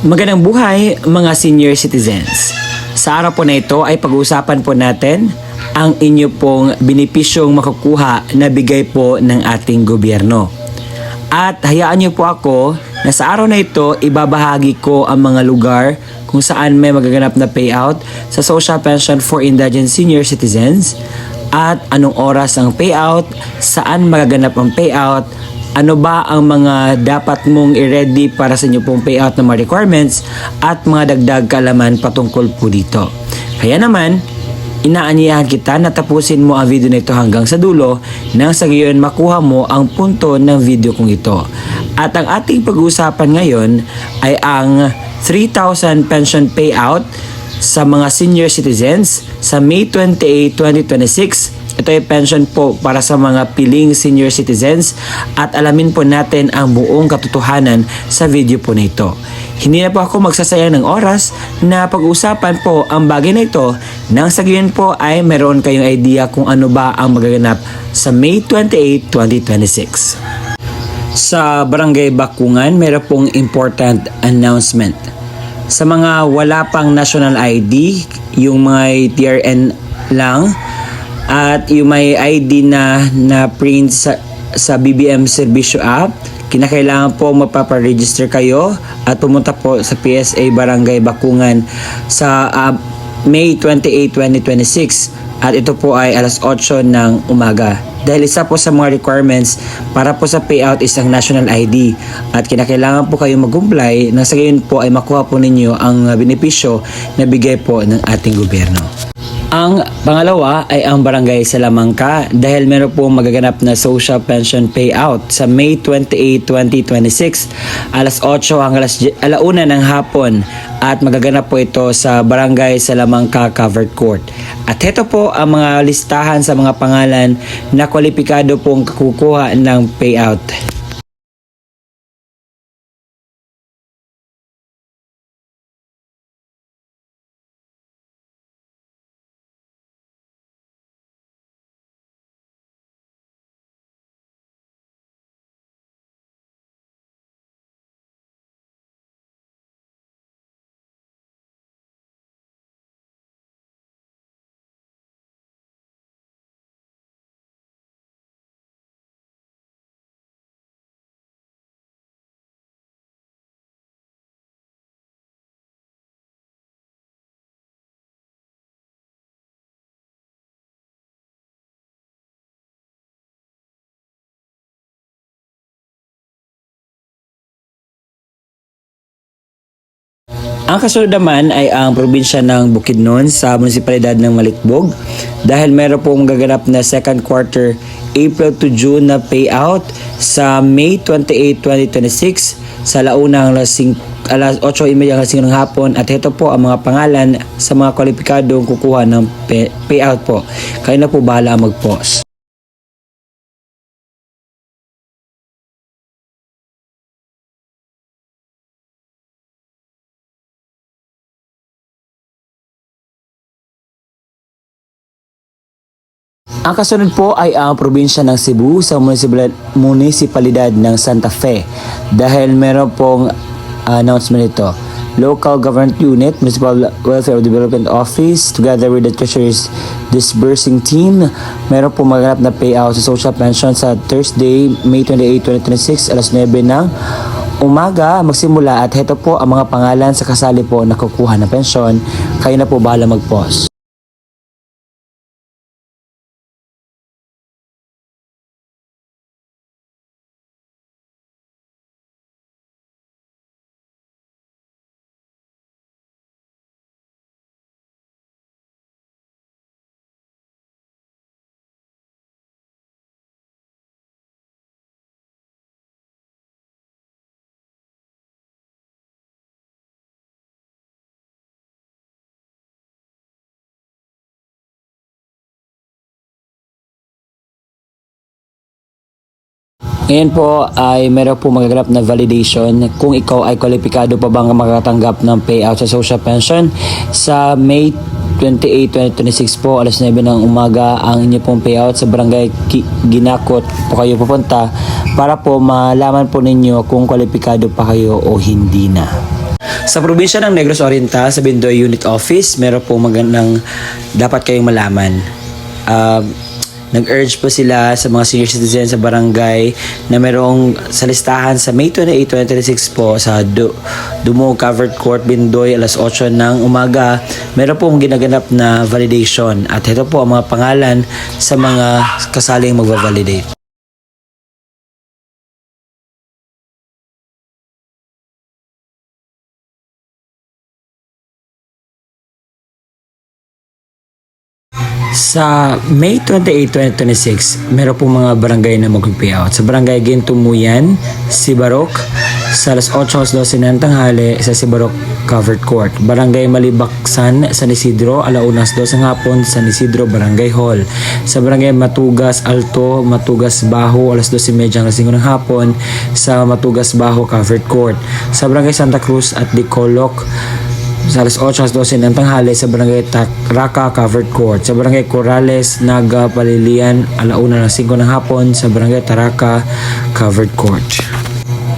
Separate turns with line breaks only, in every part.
Magandang buhay mga senior citizens. Sa araw po na ito ay pag-uusapan po natin ang inyo pong benepisyong makukuha na bigay po ng ating gobyerno. At hayaan niyo po ako na sa araw na ito ibabahagi ko ang mga lugar kung saan may magaganap na payout sa social pension for indigent senior citizens at anong oras ang payout, saan magaganap ang payout, ano ba ang mga dapat mong i-ready para sa inyo pong payout na mga requirements at mga dagdag kaalaman patungkol po dito. Kaya naman, inaanyayahan kita na tapusin mo ang video na ito hanggang sa dulo nang sa gayon makuha mo ang punto ng video kong ito. At ang ating pag-uusapan ngayon ay ang 3,000 pension payout sa mga senior citizens sa May 28, 2026. Ito ay pension po para sa mga piling senior citizens at alamin po natin ang buong katotohanan sa video po na ito. Hindi na po ako magsasayang ng oras na pag-usapan po ang bagay na ito nang sa gayon po ay meron kayong idea kung ano ba ang magaganap sa May 28, 2026. Sa Barangay Bakungan, meron pong important announcement. Sa mga wala pang national ID, yung may TRN lang, at yung may ID na print sa BBM Servisyo App, kinakailangan po mapaparegister kayo at pumunta po sa PSA Barangay Bakungan sa May 28, 2026 at ito po ay alas 8 ng umaga. Dahil isa po sa mga requirements para po sa payout is ang national ID at kinakailangan po kayo mag-comply na sa gayon po ay makuha po ninyo ang benepisyo na bigay po ng ating gobyerno. Ang pangalawa ay ang Barangay Salamangka dahil meron pong magaganap na social pension payout sa May 28, 2026 alas 8 hanggang alauna ng hapon at magaganap po ito sa Barangay Salamangka Covered Court. At ito po ang mga listahan sa mga pangalan na kwalipikado pong kukuha ng payout. Ang kasunod naman ay ang probinsya ng Bukidnon sa munisipalidad ng Malitbog dahil meron pong gaganap na second quarter April to June na payout sa May 28, 2026 sa alauna alas 8:30 hanggang 5 ng hapon at ito po ang mga pangalan sa mga kwalipikadong kukuha ng payout po. Kayo na po bahala mag-pause. Ang kasunod po ay ang probinsya ng Cebu sa munisipalidad ng Santa Fe dahil meron pong announcement ito. Local Government Unit, Municipal Welfare Development Office, together with the Treasurer's Disbursing Team, meron pong maganap na payout sa social pension sa Thursday, May 28, 2026, alas 9 ng umaga magsimula at ito po ang mga pangalan sa kasali po na kukuha ng pensyon. Kayo na po bahala mag-pause. Ngayon po ay meron po magaganap na validation kung ikaw ay kwalipikado pa bang makatanggap ng payout sa social pension sa May 28, 2026 po, alas 9 ng umaga ang inyo pong payout sa Barangay Ginakot po kayo pupunta para po malaman po ninyo kung kwalipikado pa kayo o hindi na. Sa probinsya ng Negros Oriental, sa Bindoy Unit Office, meron po magandang dapat kayong malaman. Nag-urge po sila sa mga senior citizens sa barangay na merong sa listahan sa May 28, 2026 po sa Dumog Covered Court, Bindoy, alas 8 ng umaga. Meron pong ginaganap na validation at ito po ang mga pangalan sa mga kasaling magva-validate. Sa May 28, 2026, meron pong mga barangay na mag-payout. Sa barangay Gintumuyan, Sibarok, sa alas 8:12 ng tanghali sa Sibarok Covered Court. Barangay Malibaksan, San Isidro, alaunas 2 ng hapon, San Isidro Barangay Hall. Sa barangay Matugas Alto, Matugas Baho, alas 12:30 hanggang 5 ng hapon, sa Matugas Baho Covered Court. Sa barangay Santa Cruz at Dicolok, sa alas 8:12 ng tanghali sa barangay Raka Covered Court. Sa barangay Corrales, Naga, Palilian, alauna ng 5 ng hapon sa barangay Taraka Covered Court.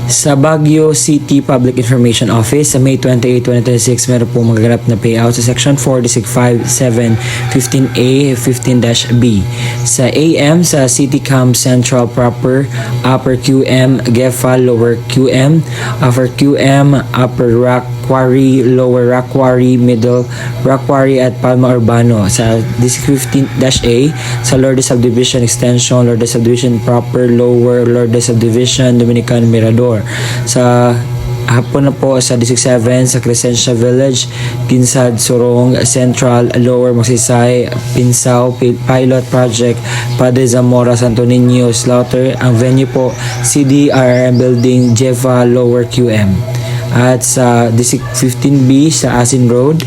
Sa Baguio City Public Information Office sa May 28, 2026, meron po magaganap na payout sa Section 4, District 5, 7, 15A, 15-B. Sa AM, sa City Camp Central Proper, Upper QM, GEFA, Lower QM, Upper QM, Upper Rock Quarry, Lower Rock Quarry, Middle Rock Quarry at Palma Urbano. Sa District 15-A, sa Lourdes Subdivision Extension, Lourdes Subdivision Proper, Lower Lourdes Subdivision, Dominican Mirador. Sa hapon na po sa District 7 sa Crescencia Village, Ginsad, Sorong, Central, Lower Magsaysay, Pinsao, Pilot Project, Padre Zamora, Santo Niño, Slaughter. Ang venue po, CDRM Building, Jeva, Lower QM. At sa District 15B sa Asin Road,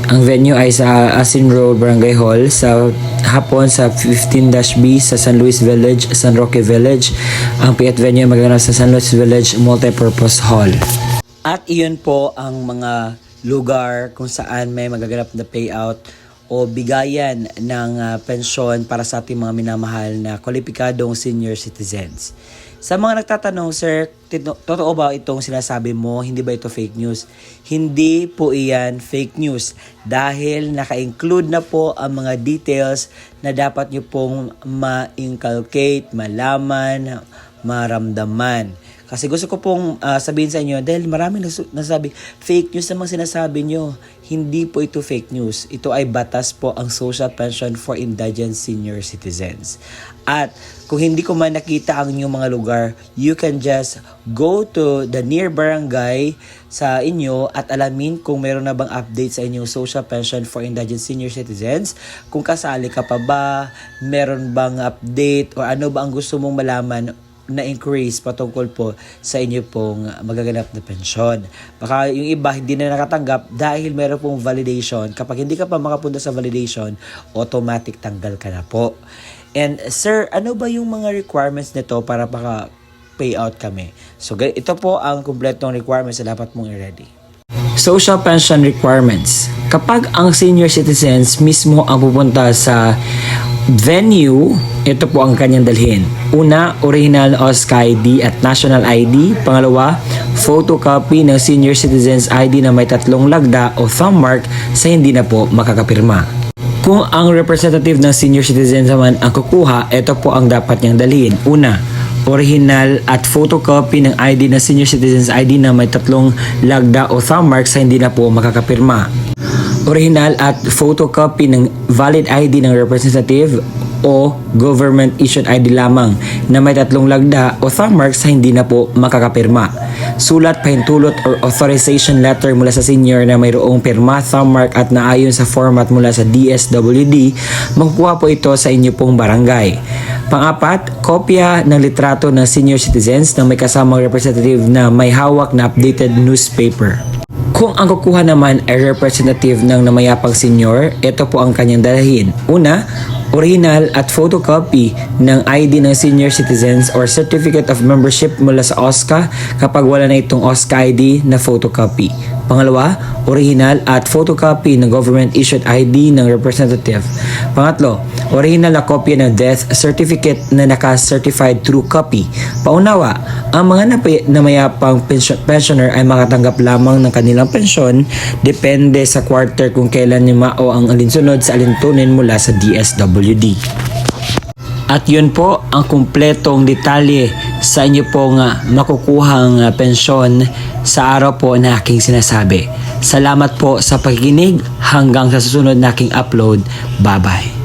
ang venue ay sa Asin Road, Barangay Hall. Sa hapon sa 15-B sa San Luis Village, San Roque Village. Ang piat venue ay magaganap sa San Luis Village Multipurpose Hall. At iyon po ang mga lugar kung saan may magaganap na payout o bigayan ng pensyon para sa ating mga minamahal na kwalipikadong senior citizens. Sa mga nagtatanong, sir, totoo ba itong sinasabi mo? Hindi ba ito fake news? Hindi po iyan fake news dahil naka-include na po ang mga details na dapat nyo pong ma-inculcate, malaman, maramdaman. Kasi gusto ko pong sabihin sa inyo dahil maraming nasabi, fake news namang sinasabi nyo. Hindi po ito fake news. Ito ay batas po ang Social Pension for Indigent Senior Citizens. At kung hindi ko man nakita ang inyong mga lugar, you can just go to the near barangay sa inyo at alamin kung meron na bang update sa inyong Social Pension for Indigent Senior Citizens. Kung kasali ka pa ba, meron bang update o ano ba ang gusto mong malaman na increase patungkol po sa inyo pong magaganap na pensyon. Baka yung iba hindi na nakatanggap dahil meron pong validation. Kapag hindi ka pa makapunta sa validation, automatic tanggal ka na po. And sir, ano ba yung mga requirements nito para payout kami? So ito po ang kumpletong requirements na dapat mong i-ready. Social pension requirements. Kapag ang senior citizens mismo ang pupunta sa venue, ito po ang kanyang dalhin. Una, original OSCA ID at national ID. Pangalawa, photocopy ng senior citizens ID na may 3 lagda o thumb mark sa hindi na po makakapirma. Kung ang representative ng senior citizens naman ang kukuha, ito po ang dapat niyang dalhin. Una, original at photocopy ng ID ng senior citizens ID na may 3 lagda o thumb mark sa hindi na po makakapirma. Original at photocopy ng valid ID ng representative o government issued ID lamang na may 3 lagda o thumb mark sa hindi na po makakapirma. Sulat, pahintulot or authorization letter mula sa senior na mayroong pirma, thumb mark at naayon sa format mula sa DSWD, makukuha po ito sa inyo pong barangay. Pang-apat, kopya ng litrato ng senior citizens na may kasamang representative na may hawak na updated newspaper. Kung ang kukuha naman ay representative ng namayapang senior, ito po ang kanyang dalhin. Una, original at photocopy ng ID ng senior citizens or certificate of membership mula sa OSCA kapag wala na itong OSCA ID na photocopy. Pangalawa, original at photocopy ng government-issued ID ng representative. Pangatlo, original na kopya ng death certificate na naka-certified true copy. Paunawa, ang mga namayapang pensioner ay makatanggap lamang ng kanilang pensyon depende sa quarter kung kailan yumao ang alinsunod sa alintunin mula sa DSWD. At yun po ang kumpletong detalye sa inyo pong makukuhang pensyon sa araw po na aking sinasabi. Salamat po sa pakikinig hanggang sa susunod na aking upload. Bye-bye.